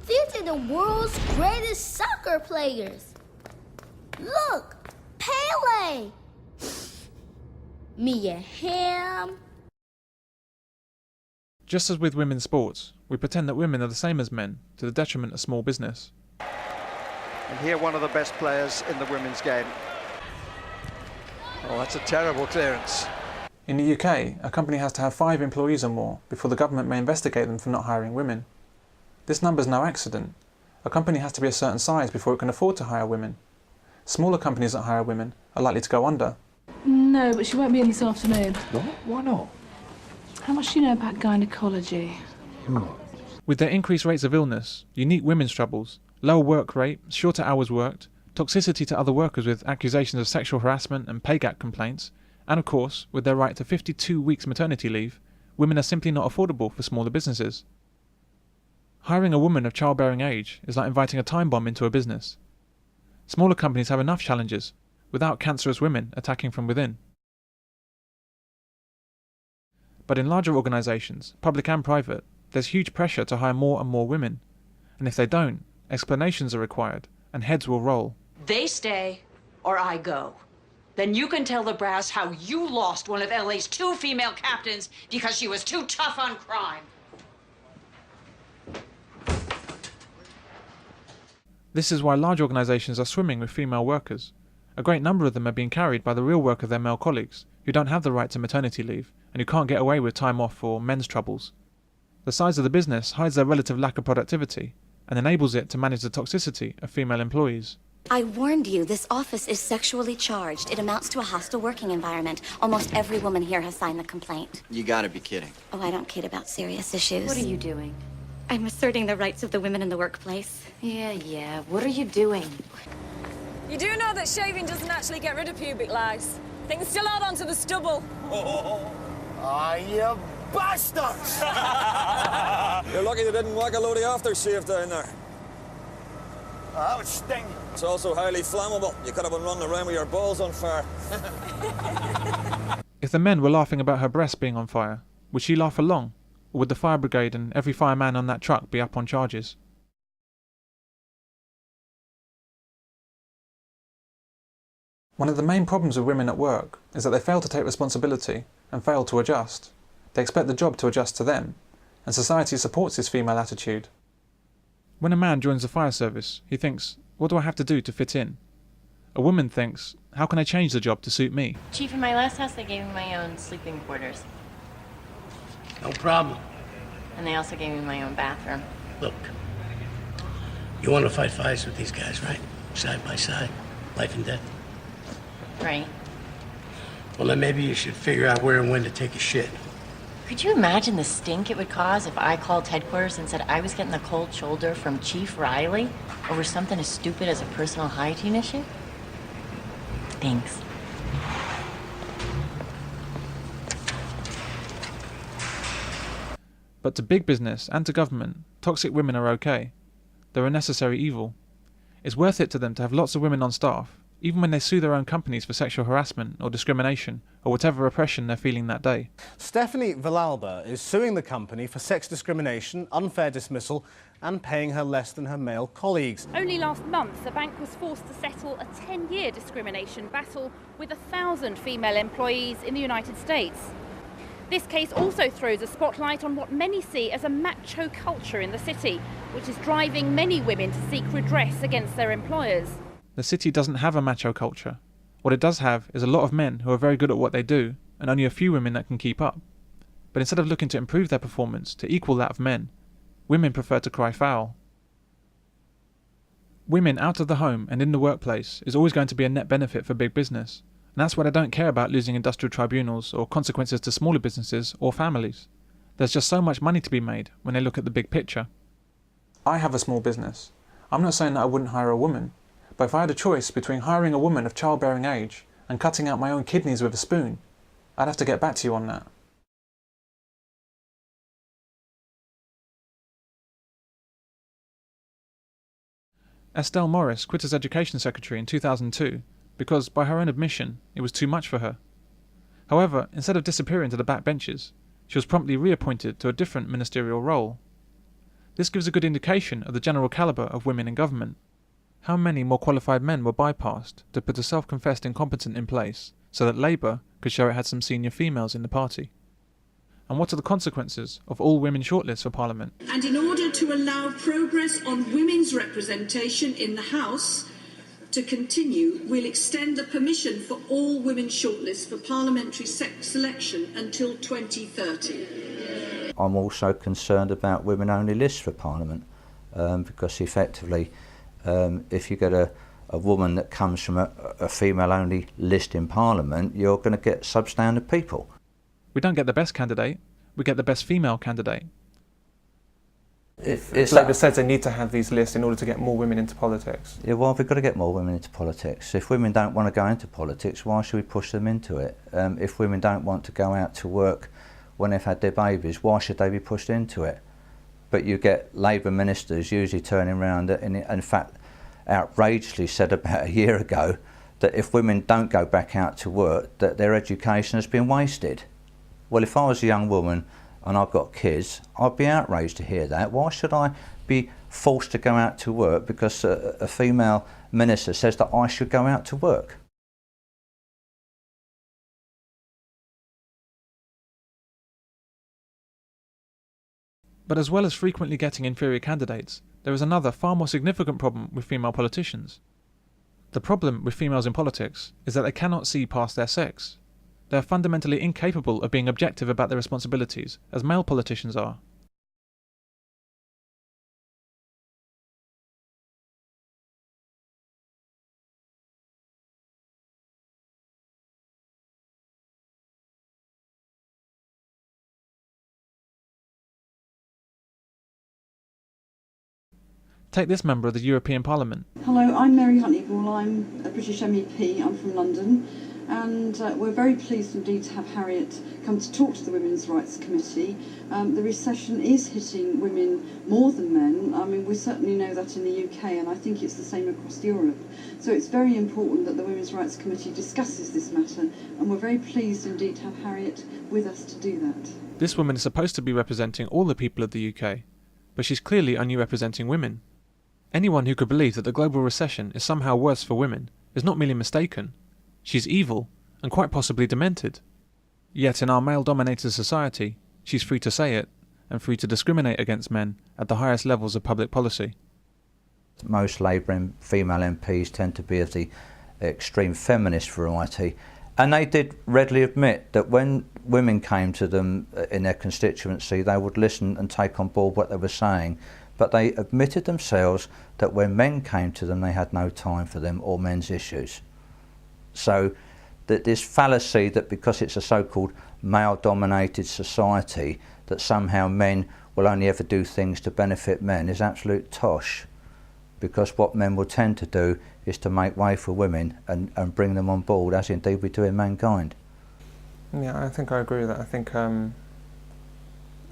These are the world's greatest soccer players. Look, Pele. Mia Hamm. Just as with women's sports, we pretend that women are the same as men, to the detriment of small business. And here one of the best players in the women's game. Oh, that's a terrible clearance. In the UK, a company has to have 5 employees or more before the government may investigate them for not hiring women. This number's no accident. A company has to be a certain size before it can afford to hire women. Smaller companies that hire women are likely to go under. No, but she won't be in this afternoon. What? Why not? How much do you know about gynecology? With their increased rates of illness, unique women's troubles, lower work rate, shorter hours worked, toxicity to other workers with accusations of sexual harassment and pay gap complaints, and of course, with their right to 52 weeks maternity leave, women are simply not affordable for smaller businesses. Hiring a woman of childbearing age is like inviting a time bomb into a business. Smaller companies have enough challenges, without cancerous women attacking from within. But in larger organisations, public and private, there's huge pressure to hire more and more women. And if they don't, explanations are required, and heads will roll. They stay, or I go. Then you can tell the brass how you lost one of LA's 2 female captains because she was too tough on crime. This is why large organisations are swimming with female workers. A great number of them are being carried by the real work of their male colleagues, who don't have the right to maternity leave, and who can't get away with time off for men's troubles. The size of the business hides their relative lack of productivity, and enables it to manage the toxicity of female employees. I warned you, this office is sexually charged. It amounts to a hostile working environment. Almost every woman here has signed the complaint. You gotta be kidding. Oh, I don't kid about serious issues. What are you doing? I'm asserting the rights of the women in the workplace. Yeah. What are you doing? You do know that shaving doesn't actually get rid of pubic lice. Things still add onto the stubble. You bastards! You're lucky they didn't whack a load of aftershave down there. That would sting. It's also highly flammable. You could have been running around with your balls on fire. If the men were laughing about her breasts being on fire, would she laugh along? Or would the fire brigade and every fireman on that truck be up on charges? One of the main problems with women at work is that they fail to take responsibility and fail to adjust. They expect the job to adjust to them, and society supports this female attitude. When a man joins the fire service, he thinks, what do I have to do to fit in? A woman thinks, how can I change the job to suit me? Chief, in my last house, they gave me my own sleeping quarters. No problem. And they also gave me my own bathroom. Look, you want to fight fires with these guys, right? Side by side, life and death. Right. Well, then maybe you should figure out where and when to take a shit. Could you imagine the stink it would cause if I called headquarters and said I was getting the cold shoulder from Chief Riley over something as stupid as a personal hygiene issue? Thanks. But to big business and to government, toxic women are okay. They're a necessary evil. It's worth it to them to have lots of women on staff, even when they sue their own companies for sexual harassment or discrimination or whatever oppression they're feeling that day. Stephanie Villalba is suing the company for sex discrimination, unfair dismissal and paying her less than her male colleagues. Only last month, the bank was forced to settle a 10-year discrimination battle with 1,000 female employees in the United States. This case also throws a spotlight on what many see as a macho culture in the city, which is driving many women to seek redress against their employers. The city doesn't have a macho culture. What it does have is a lot of men who are very good at what they do, and only a few women that can keep up. But instead of looking to improve their performance to equal that of men, women prefer to cry foul. Women out of the home and in the workplace is always going to be a net benefit for big business, and that's why they don't care about losing industrial tribunals or consequences to smaller businesses or families. There's just so much money to be made when they look at the big picture. I have a small business. I'm not saying that I wouldn't hire a woman, but if I had a choice between hiring a woman of childbearing age and cutting out my own kidneys with a spoon, I'd have to get back to you on that. Estelle Morris quit as Education Secretary in 2002 because, by her own admission, it was too much for her. However, instead of disappearing to the back benches, she was promptly reappointed to a different ministerial role. This gives a good indication of the general calibre of women in government. How many more qualified men were bypassed to put a self-confessed incompetent in place so that Labour could show it had some senior females in the party? And what are the consequences of all women shortlists for Parliament? And in order to allow progress on women's representation in the House to continue, we'll extend the permission for all women shortlists for parliamentary selection until 2030. I'm also concerned about women-only lists for Parliament because effectively if you get a woman that comes from a female-only list in Parliament, you're going to get substandard people. We don't get the best candidate, we get the best female candidate. If Labour says they need to have these lists in order to get more women into politics. Yeah, well, we've got to get more women into politics. If women don't want to go into politics, why should we push them into it? If women don't want to go out to work when they've had their babies, why should they be pushed into it? But you get Labour ministers usually turning around and in fact outrageously said about a year ago that if women don't go back out to work, that their education has been wasted. Well, if I was a young woman and I've got kids, I'd be outraged to hear that. Why should I be forced to go out to work because a female minister says that I should go out to work? But as well as frequently getting inferior candidates, there is another far more significant problem with female politicians. The problem with females in politics is that they cannot see past their sex. They are fundamentally incapable of being objective about their responsibilities, as male politicians are. Take this member of the European Parliament. Hello, I'm Mary Honeyball. I'm a British MEP. I'm from London. And we're very pleased indeed to have Harriet come to talk to the Women's Rights Committee. The recession is hitting women more than men. I mean, we certainly know that in the UK, and I think it's the same across Europe. So it's very important that the Women's Rights Committee discusses this matter, and we're very pleased indeed to have Harriet with us to do that. This woman is supposed to be representing all the people of the UK, but she's clearly only representing women. Anyone who could believe that the global recession is somehow worse for women is not merely mistaken. She's evil, and quite possibly demented. Yet in our male-dominated society, she's free to say it, and free to discriminate against men at the highest levels of public policy. Most Labour female MPs tend to be of the extreme feminist variety, and they did readily admit that when women came to them in their constituency, they would listen and take on board what they were saying, but they admitted themselves that when men came to them, they had no time for them or men's issues. So that this fallacy that because it's a so-called male-dominated society that somehow men will only ever do things to benefit men is absolute tosh, because what men will tend to do is to make way for women and bring them on board, as indeed we do in mankind. Yeah, I think I agree with that. I think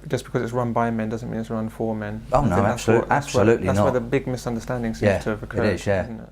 just because it's run by men doesn't mean it's run for men. Oh no, absolutely not. That's where the big misunderstanding seems to have occurred. It is, yeah. Isn't it?